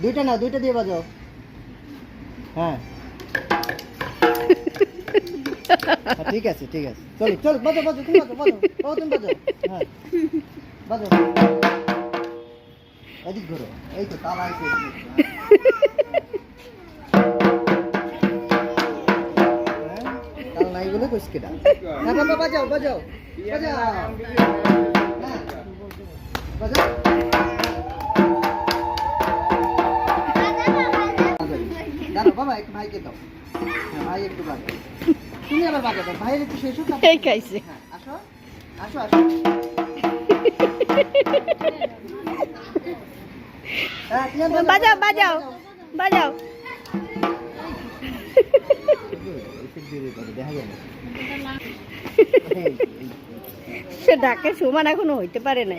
দুইটা না, দুইটা দিয়ে বাজাও। হ্যাঁ ঠিক আছে ঠিক আছে, চলো চলো বাজাও বাজাও, তুমি বাজাও বাজাও, ও তুমি বাজাও। হ্যাঁ বাজাও, এদিক ঘুরো, এই তো তালা আছে। তাল নাই বলে কইস কেডা। না বাবা বাজাও বাজাও বাজাও, হ্যাঁ বাজাও। দাঁড়াও বাবা, একটু ভাইকে দাও। হ্যাঁ ভাই একটু বাজাও, তুমি আবার বাজাও, ভাইয়ের একটু শেষ হোক। এই খাইছে। হ্যাঁ আসো আসো আসো। হ্যাঁ টিয়া বাজাও বাজাও বাজাও। দেখা যায় না। সে ডাকে সমান এখনো হইতে পারে না।